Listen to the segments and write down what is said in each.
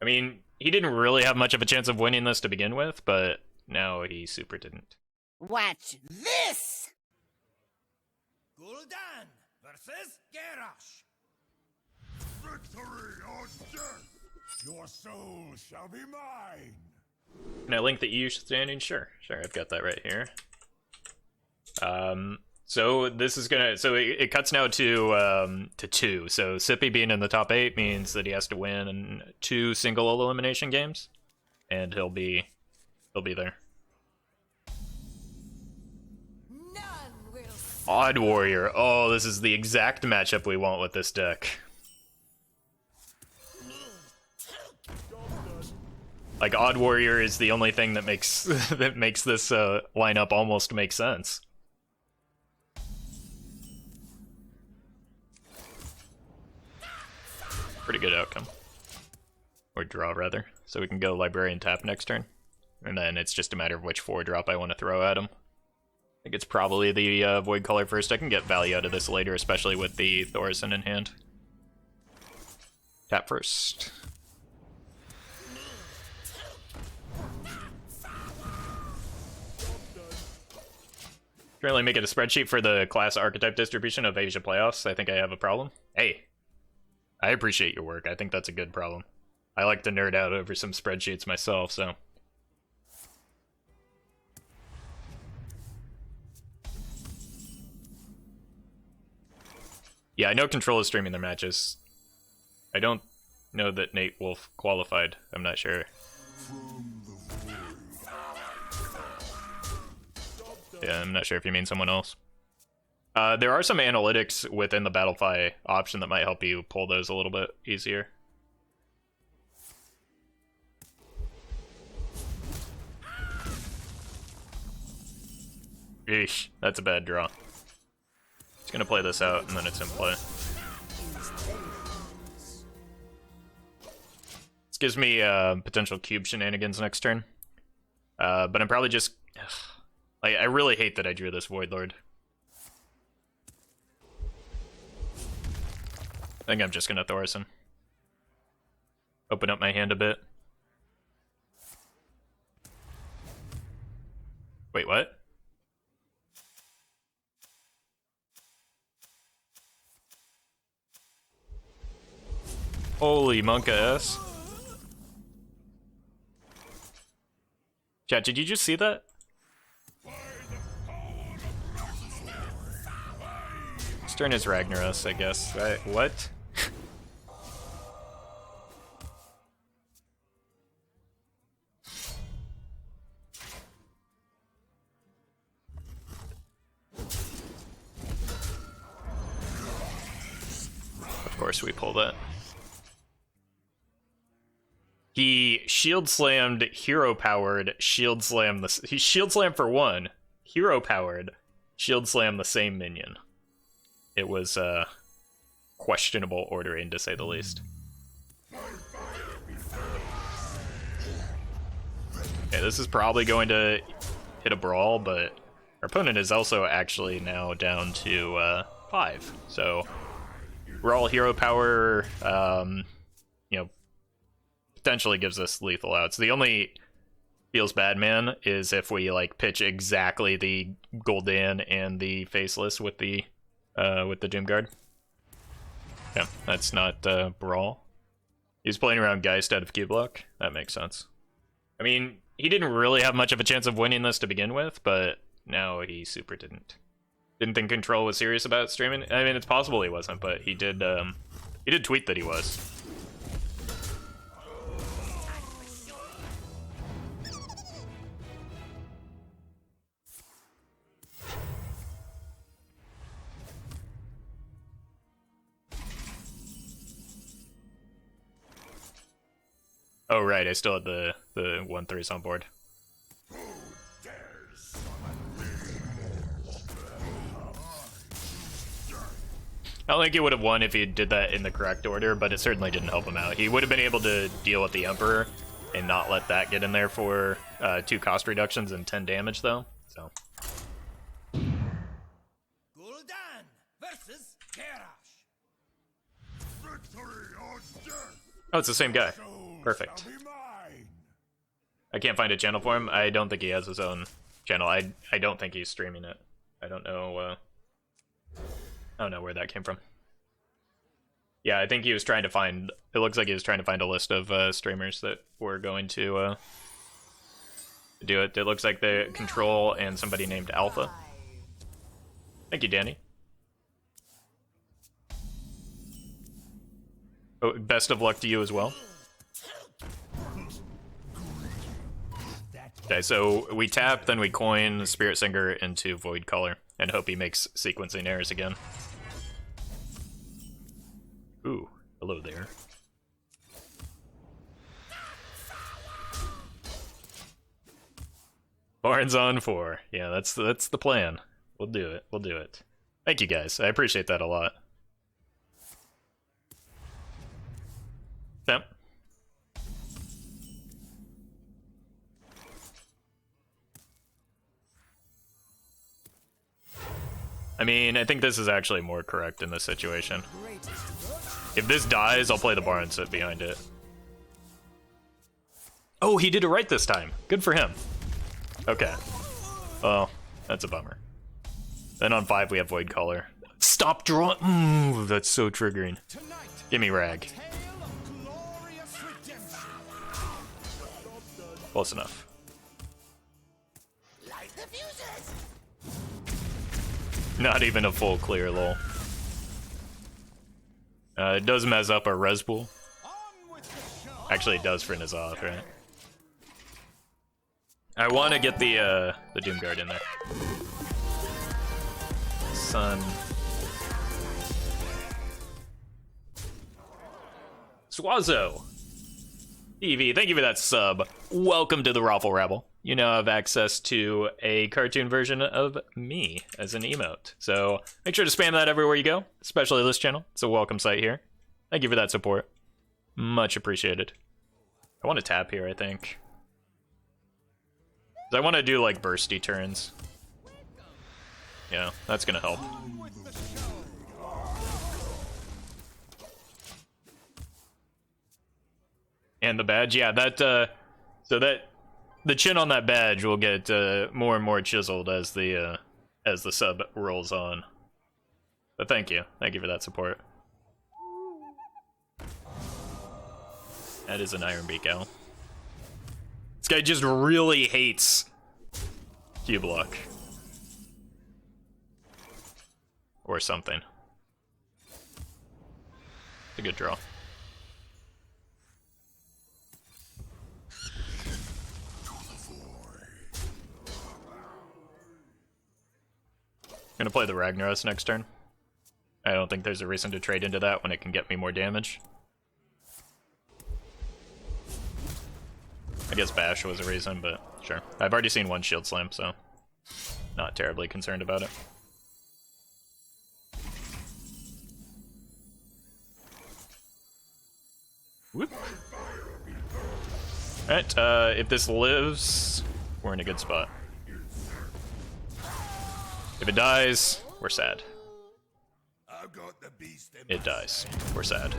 I mean, he didn't really have much of a chance of winning this to begin with, but now he super didn't. Watch this! Gul'dan versus Garrosh. Victory or death! Your soul shall be mine! Can I link the EU standing? Sure, I've got that right here. So this is gonna, it cuts now to 2. So Sippy being in the top 8 means that he has to win 2 single elimination games, and he'll be there. Odd Warrior. Oh, this is the exact matchup we want with this deck. Like, Odd Warrior is the only thing that makes that makes this lineup almost make sense. Pretty good outcome. Or draw, rather. So we can go Librarian tap next turn. And then it's just a matter of which 4-drop I want to throw at him. I think it's probably the Void Color first. I can get value out of this later, especially with the Thaurissan in hand. Tap first. Currently making a spreadsheet for the class archetype distribution of Asia playoffs. I think I have a problem. Hey, I appreciate your work. I think that's a good problem. I like to nerd out over some spreadsheets myself, so. Yeah, I know Control is streaming their matches. I don't know that Nate Wolf qualified. I'm not sure. Yeah, I'm not sure if you mean someone else. There are some analytics within the Battlefy option that might help you pull those a little bit easier. Eesh, that's a bad draw. It's gonna play this out, and then it's in play. This gives me potential cube shenanigans next turn. But I'm probably just... I really hate that I drew this Void Lord. I think I'm just gonna Thaurissan. Open up my hand a bit. Wait, what? Holy monka-ass. Chat, did you just see that? This turn is Ragnaros, I guess. What? Of course we pull that. He shield slammed, hero powered, shield slammed the. He shield slammed for 1, hero powered, shield slammed the same minion. It was questionable ordering, to say the least. Okay, this is probably going to hit a brawl, but our opponent is also actually now down to 5. So brawl hero power, you know, potentially gives us lethal outs. The only feels bad, man, is if we like pitch exactly the Gul'dan and the Faceless with the Doomguard. Yeah, that's not brawl. He's playing around Geist out of Cubelock. That makes sense. I mean, he didn't really have much of a chance of winning this to begin with, but now he super didn't. Didn't think Control was serious about streaming. I mean, it's possible he wasn't, but he did tweet that he was. Oh right, I still had the 1/3s on board. I don't think he would have won if he did that in the correct order, but it certainly didn't help him out. He would have been able to deal with the Emperor and not let that get in there for 2 cost reductions and 10 damage, though. So. Gul'dan versus Garrosh. Victory or death! Oh, it's the same guy. Soul Perfect. shall be mine. I can't find a channel for him. I don't think he has his own channel. I don't think he's streaming it. I don't know where that came from. Yeah, I think he was trying to find... It looks like he was trying to find a list of streamers that were going to do it. It looks like the Control and somebody named Alpha. Thank you, Danny. Oh, best of luck to you as well. Okay, so we tap, then we coin Spirit Singer into Void Color, and hope he makes sequencing errors again. Ooh, hello there. Barnes on 4. Yeah, that's the plan. We'll do it. We'll do it. Thank you guys. I appreciate that a lot. Yep. I mean, I think this is actually more correct in this situation. If this dies, I'll play the Barn sit behind it. Oh, he did it right this time. Good for him. Okay. Oh, that's a bummer. Then on 5 we have Void Color. Stop drawing. That's so triggering. Give me Rag. Close enough. Light the fuses. Not even a full clear, lol. It does mess up our res pool. Actually, it does for N'Zoth, right? I want to get the Doomguard in there. Sun. Swazo! EV, thank you for that sub. Welcome to the Roffle Rabble. You now have access to a cartoon version of me as an emote. So make sure to spam that everywhere you go, especially this channel. It's a welcome sight here. Thank you for that support. Much appreciated. I want to tap here, I think. I want to do like bursty turns. Yeah, that's gonna help. And the badge, yeah, that so that the chin on that badge will get more and more chiseled as the sub rolls on. But thank you for that support. That is an Iron Beak Owl. This guy just really hates Cubelock. Or something. It's a good draw. Gonna play the Ragnaros next turn. I don't think there's a reason to trade into that when it can get me more damage. I guess Bash was a reason, but sure. I've already seen one Shield Slam, so not terribly concerned about it. Whoop. Alright, if this lives, we're in a good spot. If it dies, we're sad. I've got the beast in It dies. We're sad.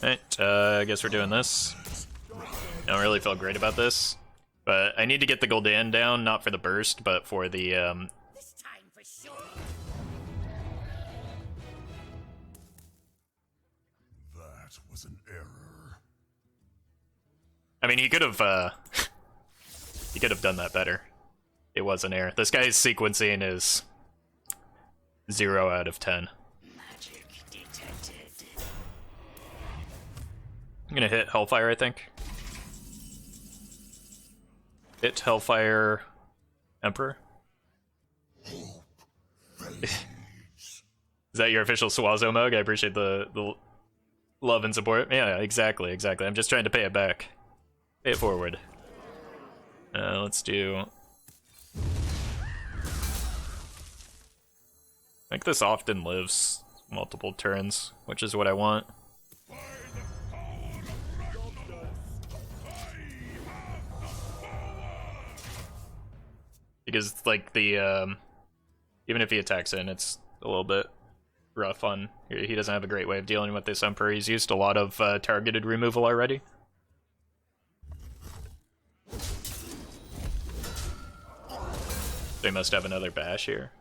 Alright, I guess we're doing this. I don't really feel great about this, but I need to get the Gul'dan down, not for the burst, but for the, This time for sure. That was an error. I mean, he could have done that better. It was an error. This guy's sequencing is 0 out of 10. Magic detected. I'm gonna hit Hellfire, I think. Hit Hellfire Emperor. Is that your official Swazo mug? I appreciate the love and support. Yeah, exactly. I'm just trying to pay it back. Pay it forward. Let's do... I think this often lives multiple turns, which is what I want. Because, like, the, even if he attacks in, it's a little bit rough on. He doesn't have a great way of dealing with this Emperor. He's used a lot of targeted removal already. They must have another bash here.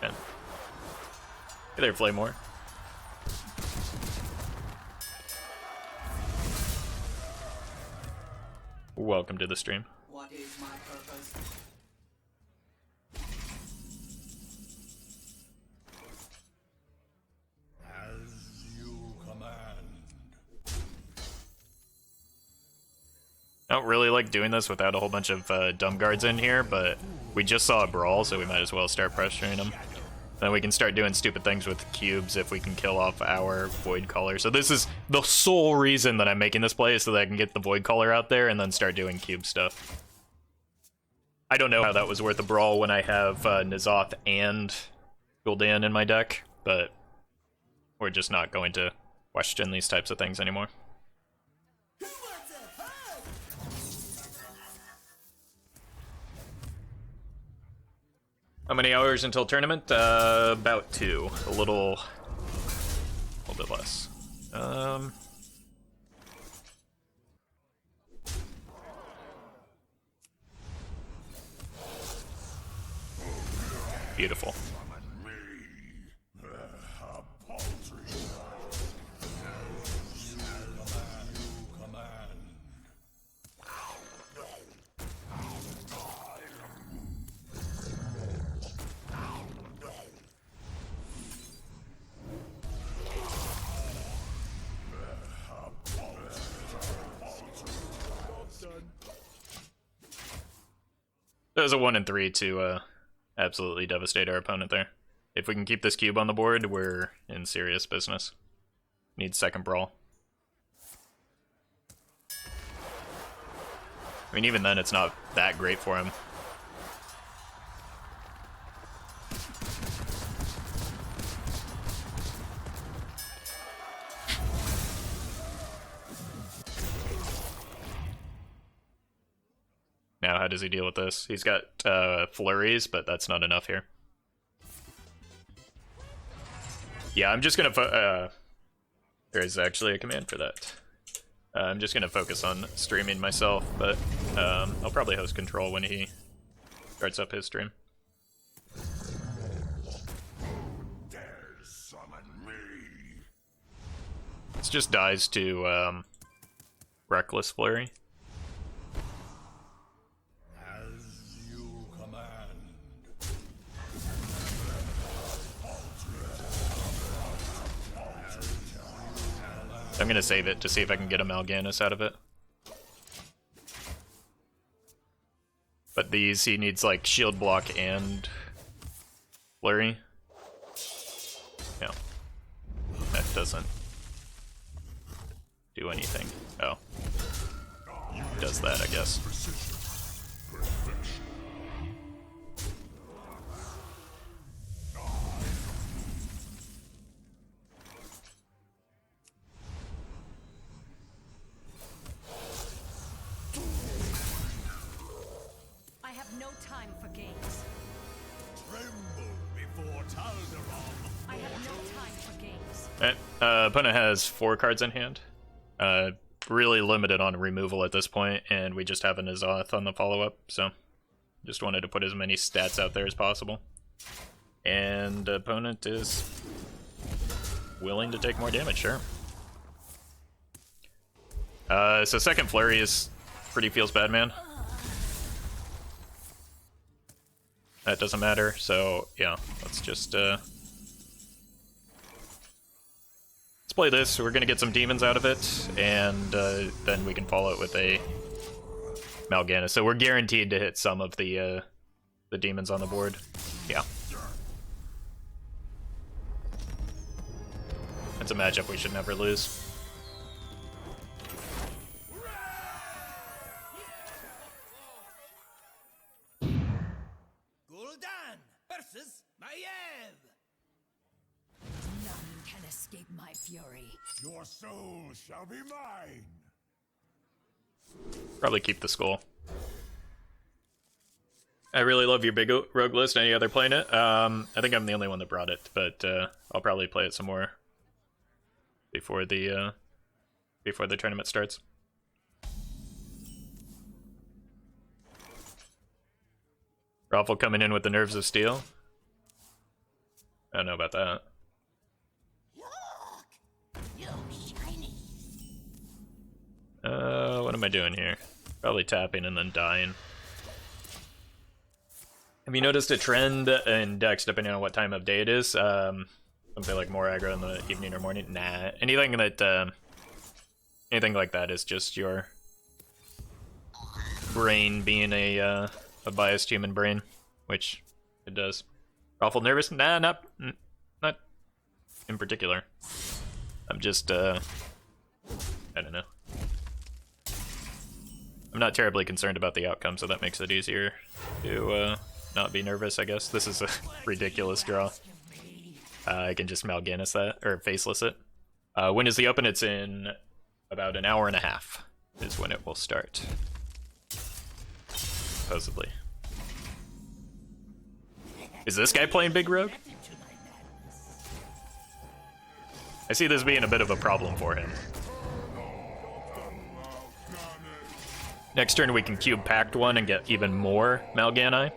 And hey there, Flamore. Welcome to the stream. What is my purpose? As you command. I don't really like doing this without a whole bunch of dumb guards in here, but we just saw a brawl, so we might as well start pressuring them. Then we can start doing stupid things with cubes if we can kill off our Void Caller. So this is the sole reason that I'm making this play, is so that I can get the Void Caller out there and then start doing cube stuff. I don't know how that was worth a brawl when I have N'Zoth and Gul'dan in my deck, but we're just not going to question these types of things anymore. How many hours until tournament? About 2. A little bit less. Beautiful. There's a 1 and 3 to absolutely devastate our opponent there. If we can keep this cube on the board, we're in serious business. Need second brawl. I mean, even then, it's not that great for him. Now, how does he deal with this? He's got flurries, but that's not enough here. Yeah, I'm just gonna there's actually a command for that. I'm just gonna focus on streaming myself, but I'll probably host control when he starts up his stream. This just dies to Reckless Flurry. I'm gonna save it to see if I can get a Mal'Ganis out of it. But these, he needs like shield block and flurry. Yeah. That doesn't do anything. Oh. It does that, I guess. Opponent has 4 cards in hand. Really limited on removal at this point, and we just have a N'Zoth on the follow-up, so just wanted to put as many stats out there as possible. And opponent is willing to take more damage, sure. So second flurry is pretty feels bad, man. That doesn't matter, so yeah, let's just play this. We're gonna get some demons out of it, and then we can follow it with a Mal'Ganis. So we're guaranteed to hit some of the demons on the board. Yeah. It's a matchup we should never lose. Gul'dan versus Maiev. None can escape my fury. Your soul shall be mine. Probably keep the skull. I really love your big rogue list. Any other playing it? I think I'm the only one that brought it, but I'll probably play it some more before the tournament starts. Roffle coming in with the nerves of steel. I don't know about that. What am I doing here? Probably tapping and then dying. Have you noticed a trend in decks depending on what time of day it is? Something like more aggro in the evening or morning? Nah. Anything like that is just your brain being a biased human brain, which it does. Awful nervous? Nah, not in particular. I'm just I don't know. I'm not terribly concerned about the outcome, so that makes it easier to not be nervous, I guess. This is a ridiculous draw. I can just Mal'Ganis that, or Faceless it. When is the open? It's in about an hour and a half is when it will start. Supposedly. Is this guy playing Big Rogue? I see this being a bit of a problem for him. Next turn we can cube Pact one and get even more Mal'Gani.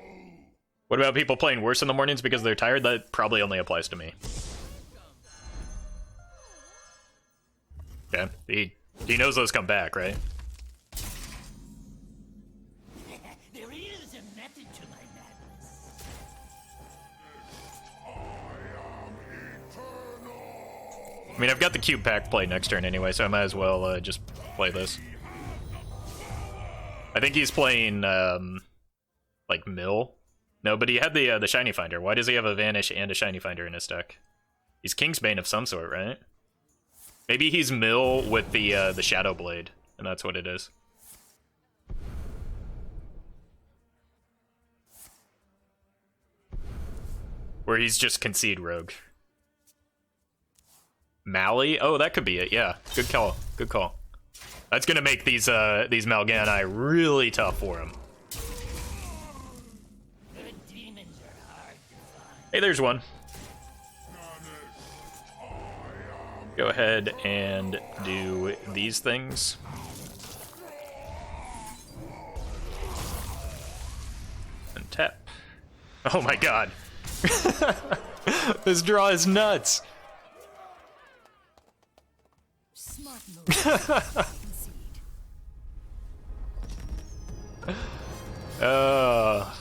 What about people playing worse in the mornings because they're tired? That probably only applies to me. Yeah, he knows those come back, right? There is a method to my madness. I mean, I've got the cube Pact play next turn anyway, so I might as well just play this. I think he's playing, like, Mill. No, but he had the Shiny Finder. Why does he have a Vanish and a Shiny Finder in his deck? He's Kingsbane of some sort, right? Maybe he's Mill with the Shadow Blade, and that's what it is. Or he's just Concede Rogue. Mally? Oh, that could be it, yeah. Good call, good call. That's gonna make these Mal'Gani really tough for him. Hey, there's one. Go ahead and do these things. And tap. Oh my god. This draw is nuts. Smart move. Oh.